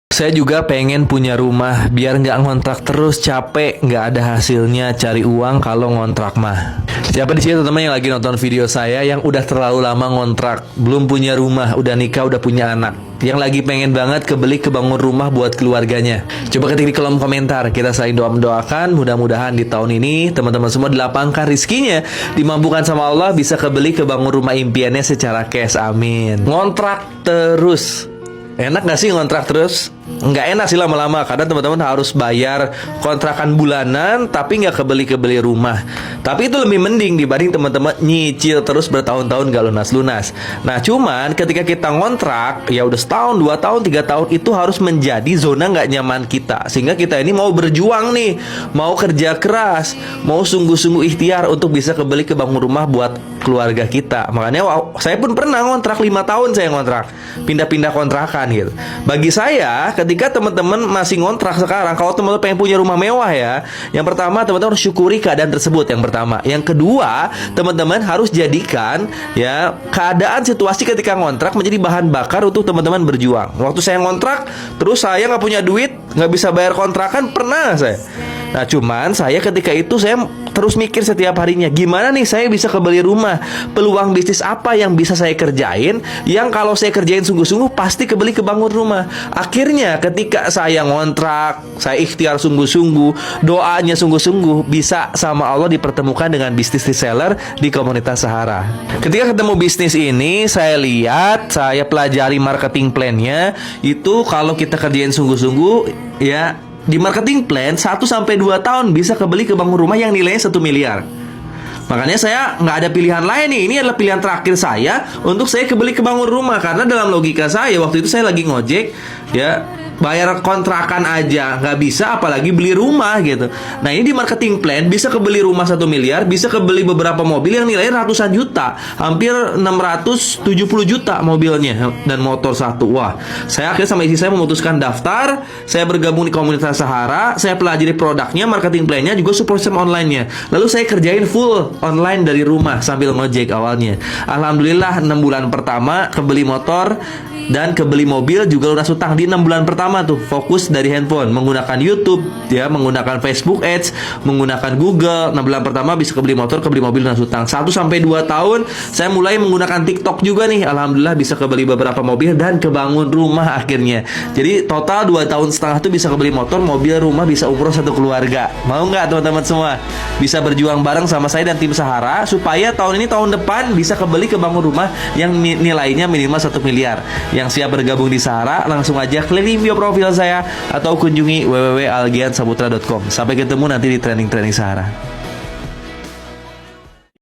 Saya juga pengen punya rumah biar nggak ngontrak terus, capek, nggak ada hasilnya cari uang kalau ngontrak mah. Siapa di sini teman-teman yang lagi nonton video saya yang udah terlalu lama ngontrak, belum punya rumah, udah nikah, udah punya anak, yang lagi pengen banget kebangun rumah buat keluarganya? Coba ketik di kolom komentar, kita saling doakan mudah-mudahan di tahun ini teman-teman semua dilapangkan rizkinya, dimampukan sama Allah, bisa kebangun rumah impiannya secara cash, amin. Ngontrak terus enak gak sih ngontrak terus? Nggak enak sih lama-lama, karena teman-teman harus bayar kontrakan bulanan tapi nggak kebeli rumah. Tapi itu lebih mending dibanding teman-teman nyicil terus bertahun-tahun nggak lunas-lunas. Nah cuman ketika kita ngontrak, ya udah setahun, 2 tahun, 3 tahun, itu harus menjadi zona nggak nyaman kita. Sehingga kita ini mau berjuang nih, mau kerja keras, mau sungguh-sungguh ikhtiar untuk bisa kebangun rumah buat keluarga kita. Makanya saya pun pernah ngontrak 5 tahun, saya ngontrak, pindah-pindah kontrakan gitu. Bagi saya, ketika teman-teman masih ngontrak sekarang, kalau teman-teman pengen punya rumah mewah ya, yang pertama teman-teman harus syukuri keadaan tersebut, yang pertama. Yang kedua, teman-teman harus jadikan ya keadaan situasi ketika ngontrak menjadi bahan bakar untuk teman-teman berjuang. Waktu saya ngontrak, terus saya nggak punya duit, nggak bisa bayar kontrakan, pernah saya. Nah cuman saya ketika itu saya terus mikir setiap harinya, gimana nih saya bisa kebeli rumah, peluang bisnis apa yang bisa saya kerjain, yang kalau saya kerjain sungguh-sungguh pasti kebangun rumah. Akhirnya ketika saya ngontrak, saya ikhtiar sungguh-sungguh, doanya sungguh-sungguh, bisa sama Allah dipertemukan dengan bisnis reseller di komunitas Sahara. Ketika ketemu bisnis ini, saya lihat, saya pelajari marketing plan-nya. Itu kalau kita kerjain sungguh-sungguh ya, di marketing plan 1-2 tahun bisa kebangun rumah yang nilainya 1 miliar. Makanya saya nggak ada pilihan lain nih. Ini adalah pilihan terakhir saya untuk saya kebangun rumah. Karena dalam logika saya, waktu itu saya lagi ngojek ya, bayar kontrakan aja nggak bisa, apalagi beli rumah gitu. Nah ini di marketing plan bisa kebeli rumah 1 miliar, bisa kebeli beberapa mobil yang nilainya ratusan juta, hampir 670 juta mobilnya dan motor satu. Wah, saya akhirnya sama istri saya memutuskan daftar, saya bergabung di komunitas Sahara, saya pelajari produknya, marketing plannya, juga support system online-nya. Lalu saya kerjain full online dari rumah sambil ngojek awalnya. Alhamdulillah 6 bulan pertama kebeli motor dan kebeli mobil, juga lunas utang di 6 bulan pertama tuh. Fokus dari handphone, menggunakan YouTube ya, menggunakan Facebook Ads, menggunakan Google. 6 bulan pertama bisa kebeli motor, kebeli mobil, lunas utang. 1-2 tahun saya mulai menggunakan TikTok juga nih. Alhamdulillah bisa kebeli beberapa mobil dan kebangun rumah akhirnya. Jadi total 2,5 tahun tuh bisa kebeli motor, mobil, rumah, bisa umroh satu keluarga. Mau nggak teman-teman semua? Bisa berjuang bareng sama saya dan tim Sahara supaya tahun ini, tahun depan bisa kebangun rumah yang nilainya minimal 1 miliar. Yang siap bergabung di Sahara, langsung aja klik video profil saya atau kunjungi www.algiansaputra.com. Sampai ketemu nanti di training Sahara.